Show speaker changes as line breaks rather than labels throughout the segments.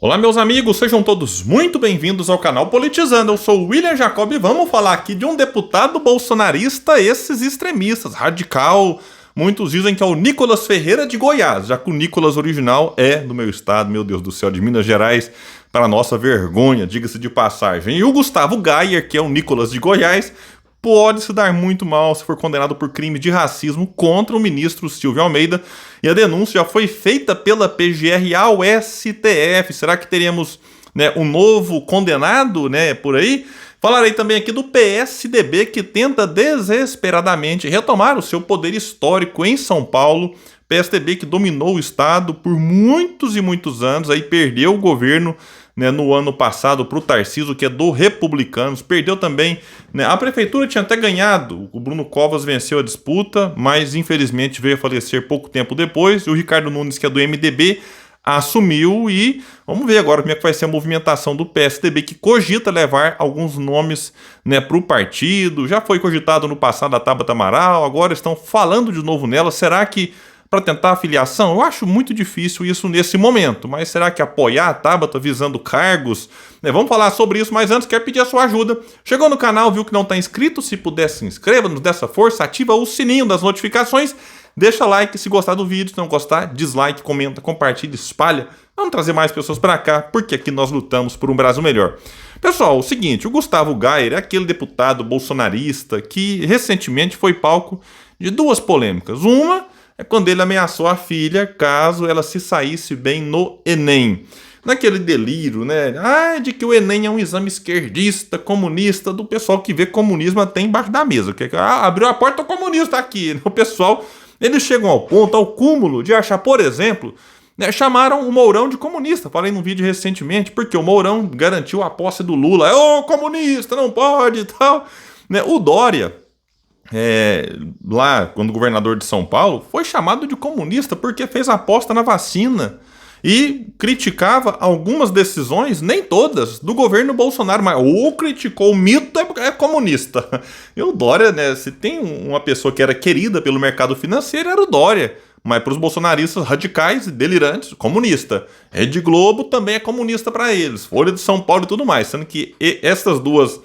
Olá, meus amigos, sejam todos muito bem-vindos ao canal Politizando. Eu sou o William Jacob e vamos falar aqui de um deputado bolsonarista, esses extremistas, radical. Muitos dizem que é o Nicolas Ferreira de Goiás, já que o Nicolas original é do meu estado, meu Deus do céu, de Minas Gerais, para nossa vergonha, diga-se de passagem. E o Gustavo Gayer, que é o Nicolas de Goiás, pode se dar muito mal se for condenado por crime de racismo contra o ministro Silvio Almeida. E a denúncia já foi feita pela PGR ao STF. Será que teremos, um novo condenado, por aí? Falarei também aqui do PSDB, que tenta desesperadamente retomar o seu poder histórico em São Paulo. PSDB que dominou o estado por muitos e muitos anos, aí perdeu o governo no ano passado para o Tarcísio, que é do Republicanos, perdeu também, a prefeitura tinha até ganhado, o Bruno Covas venceu a disputa, mas infelizmente veio a falecer pouco tempo depois, e o Ricardo Nunes, que é do MDB, assumiu. E vamos ver agora como é que vai ser a movimentação do PSDB, que cogita levar alguns nomes para o partido. Já foi cogitado no passado a Tabata Amaral, agora estão falando de novo nela. Será que para tentar a filiação? Eu acho muito difícil isso nesse momento, mas será que apoiar a Tabata visando cargos? Vamos falar sobre isso, mas antes quero pedir a sua ajuda. Chegou no canal, viu que não está inscrito? Se puder, se inscreva, nos dê essa força, ativa o sininho das notificações, deixa like se gostar do vídeo, se não gostar, dislike, comenta, compartilha, espalha. Vamos trazer mais pessoas para cá, porque aqui nós lutamos por um Brasil melhor. Pessoal, o seguinte, o Gustavo Gayer é aquele deputado bolsonarista que recentemente foi palco de duas polêmicas. Uma é quando ele ameaçou a filha caso ela se saísse bem no Enem. Naquele delírio, de que o Enem é um exame esquerdista, comunista, do pessoal que vê comunismo até embaixo da mesa. Abriu a porta, o comunista aqui. O pessoal, eles chegam ao ponto, ao cúmulo de achar, por exemplo, chamaram o Mourão de comunista. Falei num vídeo recentemente, porque o Mourão garantiu a posse do Lula. Ô, comunista, não pode e tal. O Dória, lá, quando governador de São Paulo, foi chamado de comunista porque fez aposta na vacina e criticava algumas decisões, nem todas, do governo Bolsonaro, mas ou criticou o mito, é comunista. E o Dória, se tem uma pessoa que era querida pelo mercado financeiro, era o Dória. Mas para os bolsonaristas radicais e delirantes, comunista. Rede Globo também é comunista para eles, Folha de São Paulo e tudo mais, sendo que essas duas,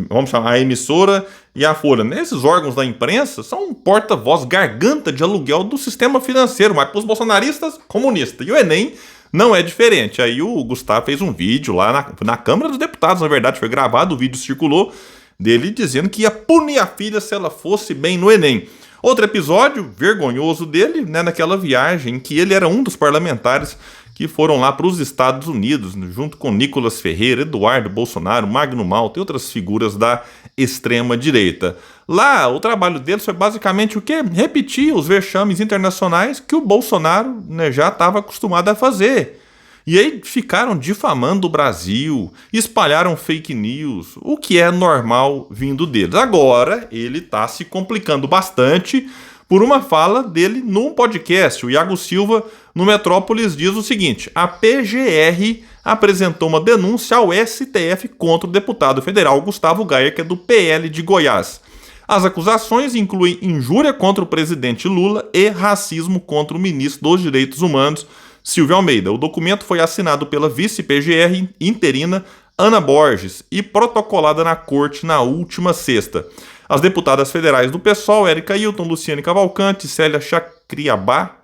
vamos chamar a emissora e a Folha, esses órgãos da imprensa são um porta-voz, garganta de aluguel do sistema financeiro, mas para os bolsonaristas, comunista. E o Enem não é diferente. Aí o Gustavo fez um vídeo lá na Câmara dos Deputados, na verdade, foi gravado, o vídeo circulou, dele dizendo que ia punir a filha se ela fosse bem no Enem. Outro episódio vergonhoso dele, naquela viagem em que ele era um dos parlamentares que foram lá para os Estados Unidos, junto com Nicolas Ferreira, Eduardo Bolsonaro, Magno Malta e outras figuras da extrema-direita. Lá, o trabalho deles foi basicamente o quê? Repetir os vexames internacionais que o Bolsonaro já estava acostumado a fazer. E aí ficaram difamando o Brasil, espalharam fake news, o que é normal vindo deles. Agora, ele está se complicando bastante por uma fala dele num podcast. O Iago Silva, no Metrópolis, diz o seguinte: a PGR apresentou uma denúncia ao STF contra o deputado federal Gustavo Gayer, que é do PL de Goiás. As acusações incluem injúria contra o presidente Lula e racismo contra o ministro dos Direitos Humanos, Silvio Almeida. O documento foi assinado pela vice-PGR interina Ana Borges e protocolada na corte na última sexta. As deputadas federais do PSOL, Érica Hilton, Luciane Cavalcante, Célia Chacriabá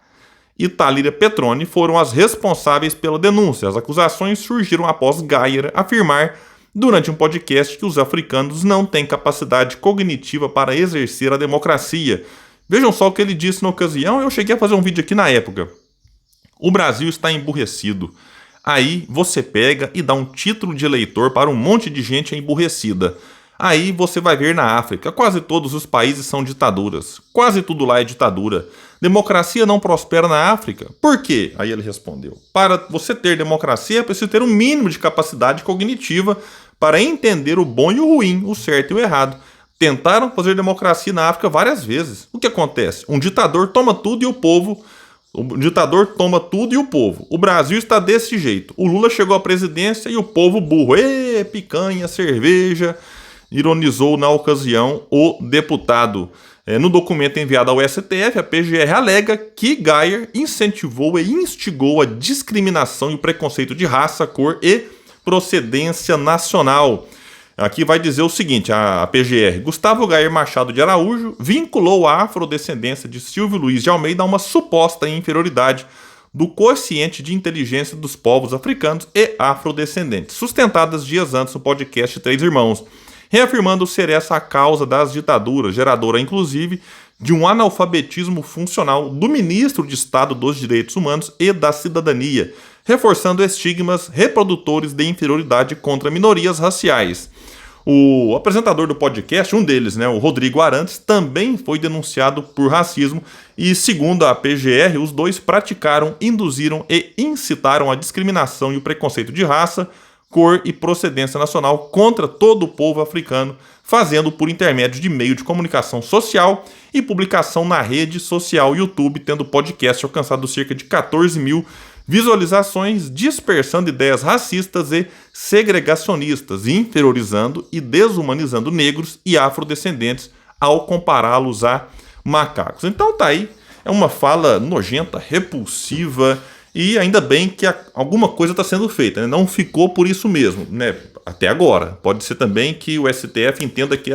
e Thalíria Petroni foram as responsáveis pela denúncia. As acusações surgiram após Gayer afirmar durante um podcast que os africanos não têm capacidade cognitiva para exercer a democracia. Vejam só o que ele disse na ocasião, eu cheguei a fazer um vídeo aqui na época. O Brasil está emburrecido. Aí você pega e dá um título de eleitor para um monte de gente emburrecida. Aí você vai ver na África, quase todos os países são ditaduras. Quase tudo lá é ditadura. Democracia não prospera na África. Por quê? Aí ele respondeu: para você ter democracia é preciso ter um mínimo de capacidade cognitiva para entender o bom e o ruim, o certo e o errado. Tentaram fazer democracia na África várias vezes. O que acontece? Um ditador toma tudo e o povo... O ditador toma tudo e o povo. O Brasil está desse jeito. O Lula chegou à presidência e o povo burro. Ê, picanha, cerveja... Ironizou na ocasião o deputado. No documento enviado ao STF, a PGR alega que Geyer incentivou e instigou a discriminação e o preconceito de raça, cor e procedência nacional. Aqui vai dizer o seguinte, a PGR: Gustavo Geyer Machado de Araújo vinculou a afrodescendência de Silvio Luiz de Almeida a uma suposta inferioridade do quociente de inteligência dos povos africanos e afrodescendentes, sustentadas dias antes no podcast Três Irmãos, reafirmando ser essa a causa das ditaduras, geradora inclusive de um analfabetismo funcional do ministro de Estado dos Direitos Humanos e da Cidadania, reforçando estigmas reprodutores de inferioridade contra minorias raciais. O apresentador do podcast, um deles, o Rodrigo Arantes, também foi denunciado por racismo e, segundo a PGR, os dois praticaram, induziram e incitaram a discriminação e o preconceito de raça, cor e procedência nacional contra todo o povo africano, fazendo por intermédio de meio de comunicação social e publicação na rede social YouTube, tendo o podcast alcançado cerca de 14 mil visualizações, dispersando ideias racistas e segregacionistas, inferiorizando e desumanizando negros e afrodescendentes ao compará-los a macacos. Então tá aí, é uma fala nojenta, repulsiva, e ainda bem que alguma coisa está sendo feita, não ficou por isso mesmo, até agora. Pode ser também que o STF entenda que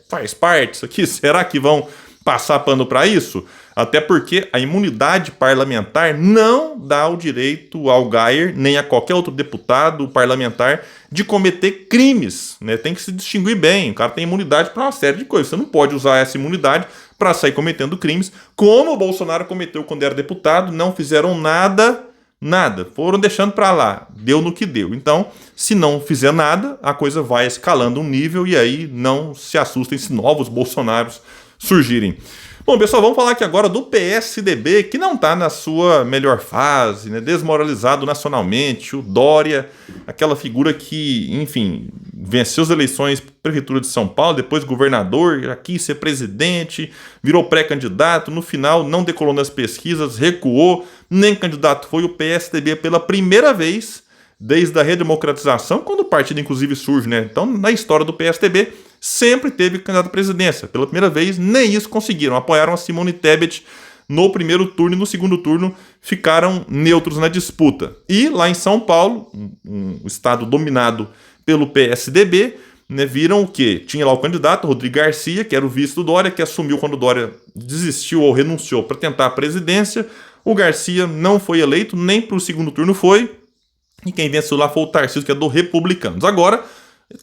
faz parte isso aqui, será que vão passar pano para isso? Até porque a imunidade parlamentar não dá o direito ao Geyer, nem a qualquer outro deputado parlamentar, de cometer crimes. Tem que se distinguir bem. O cara tem imunidade para uma série de coisas. Você não pode usar essa imunidade para sair cometendo crimes, como o Bolsonaro cometeu quando era deputado. Não fizeram nada. Foram deixando para lá. Deu no que deu. Então, se não fizer nada, a coisa vai escalando um nível e aí não se assustem se novos Bolsonaros surgirem. Bom, pessoal, vamos falar aqui agora do PSDB, que não está na sua melhor fase, desmoralizado nacionalmente. O Dória, aquela figura que, enfim, venceu as eleições Prefeitura de São Paulo, depois governador, já quis ser presidente, virou pré-candidato, no final não decolou nas pesquisas, recuou, nem candidato foi. O PSDB pela primeira vez desde a redemocratização, quando o partido inclusive surge, Então, na história do PSDB, sempre teve candidato à presidência. Pela primeira vez, nem isso conseguiram. Apoiaram a Simone Tebet no primeiro turno e no segundo turno ficaram neutros na disputa. E lá em São Paulo, um estado dominado pelo PSDB, viram o quê? Tinha lá o candidato, Rodrigo Garcia, que era o vice do Dória, que assumiu quando o Dória desistiu ou renunciou para tentar a presidência. O Garcia não foi eleito, nem para o segundo turno foi. E quem venceu lá foi o Tarcísio, que é do Republicanos. Agora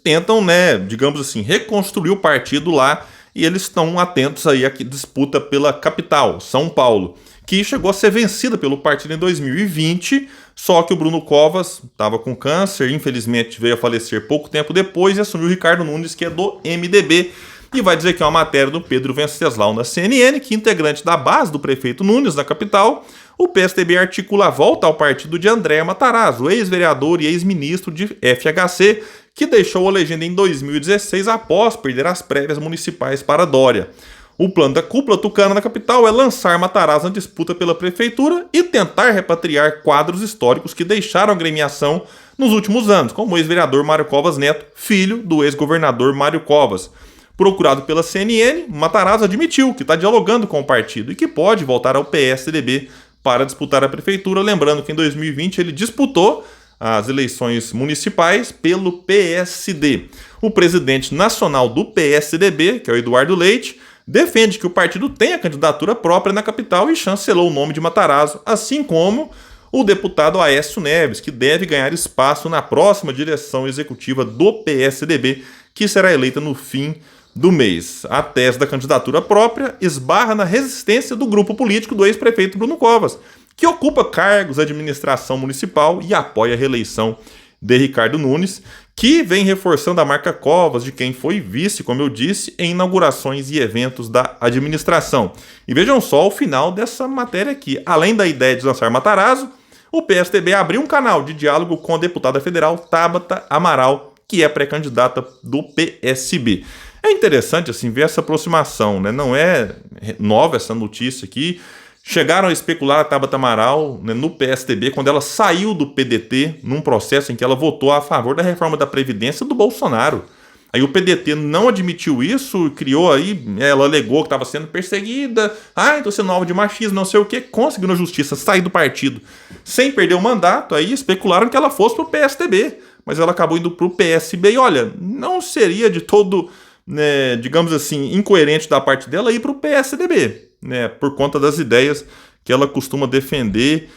tentam, digamos assim, reconstruir o partido lá e eles estão atentos aí à disputa pela capital, São Paulo, que chegou a ser vencida pelo partido em 2020, só que o Bruno Covas estava com câncer, infelizmente veio a falecer pouco tempo depois e assumiu o Ricardo Nunes, que é do MDB. E vai dizer que é uma matéria do Pedro Venceslau na CNN, que integrante da base do prefeito Nunes na capital, o PSDB articula a volta ao partido de André Matarazzo, ex-vereador e ex-ministro de FHC, que deixou a legenda em 2016 após perder as prévias municipais para Dória. O plano da cúpula tucana na capital é lançar Matarazzo na disputa pela prefeitura e tentar repatriar quadros históricos que deixaram a agremiação nos últimos anos, como o ex-vereador Mário Covas Neto, filho do ex-governador Mário Covas. Procurado pela CNN, Matarazzo admitiu que está dialogando com o partido e que pode voltar ao PSDB para disputar a prefeitura, lembrando que em 2020 ele disputou as eleições municipais pelo PSD. O presidente nacional do PSDB, que é o Eduardo Leite, defende que o partido tenha candidatura própria na capital e chancelou o nome de Matarazzo, assim como o deputado Aécio Neves, que deve ganhar espaço na próxima direção executiva do PSDB, que será eleita no fim do mês. A tese da candidatura própria esbarra na resistência do grupo político do ex-prefeito Bruno Covas, que ocupa cargos da administração municipal e apoia a reeleição de Ricardo Nunes, que vem reforçando a marca Covas, de quem foi vice, como eu disse, em inaugurações e eventos da administração. E vejam só o final dessa matéria aqui. Além da ideia de lançar Matarazzo, o PSDB abriu um canal de diálogo com a deputada federal Tabata Amaral, que é pré-candidata do PSB. É interessante assim ver essa aproximação, Não é nova essa notícia aqui. Chegaram a especular a Tabata Amaral no PSDB quando ela saiu do PDT num processo em que ela votou a favor da reforma da Previdência do Bolsonaro. Aí o PDT não admitiu isso, criou aí, ela alegou que estava sendo perseguida, estou sendo alvo de machismo, não sei o que, conseguiu na justiça sair do partido sem perder o mandato, aí especularam que ela fosse pro PSDB, mas ela acabou indo pro PSB, e olha, não seria de todo, né, digamos assim, incoerente da parte dela ir pro PSDB, né, por conta das ideias que ela costuma defender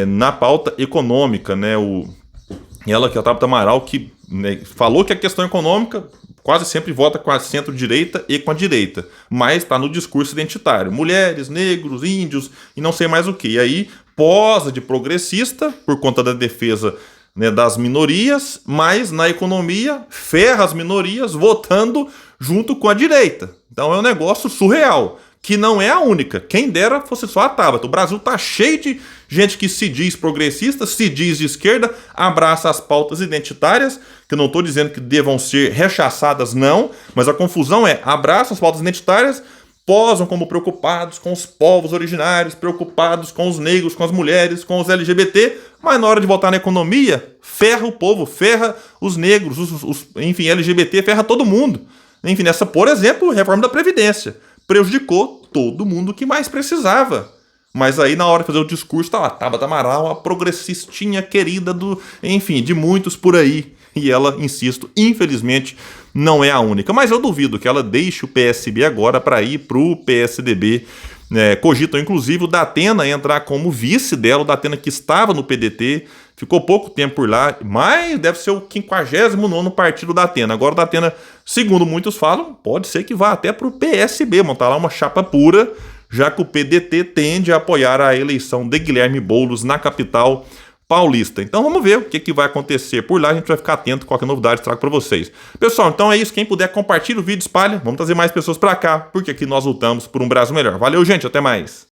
na pauta econômica, né, ela que é a Tabata Amaral, que, né, falou que a questão econômica quase sempre vota com a centro-direita e com a direita, mas está no discurso identitário. Mulheres, negros, índios e não sei mais o que. E aí posa de progressista por conta da defesa, né, das minorias, mas na economia ferra as minorias votando junto com a direita. Então é um negócio surreal, que não é a única. Quem dera fosse só a Tabata. O Brasil tá cheio de gente que se diz progressista, se diz de esquerda, abraça as pautas identitárias, que eu não estou dizendo que devam ser rechaçadas, não, mas a confusão é, abraçam as pautas identitárias, posam como preocupados com os povos originários, preocupados com os negros, com as mulheres, com os LGBT, mas na hora de votar na economia, ferra o povo, ferra os negros, enfim, LGBT, ferra todo mundo. Enfim, nessa, por exemplo, reforma da Previdência. Prejudicou todo mundo que mais precisava. Mas aí, na hora de fazer o discurso, tá lá, Tabata Amaral, a progressistinha querida enfim, de muitos por aí. E ela, insisto, infelizmente, não é a única. Mas eu duvido que ela deixe o PSB agora para ir pro PSDB. Cogitam, inclusive, o Datena entrar como vice dela, o Datena que estava no PDT, ficou pouco tempo por lá, mas deve ser o 59º partido da Datena. Agora o Datena, segundo muitos falam, pode ser que vá até para o PSB, montar lá uma chapa pura, já que o PDT tende a apoiar a eleição de Guilherme Boulos na capital paulista. Então vamos ver o que vai acontecer por lá, a gente vai ficar atento, qualquer novidade trago para vocês. Pessoal, então é isso, quem puder compartilha o vídeo, espalha, vamos trazer mais pessoas para cá, porque aqui nós lutamos por um Brasil melhor. Valeu, gente, até mais!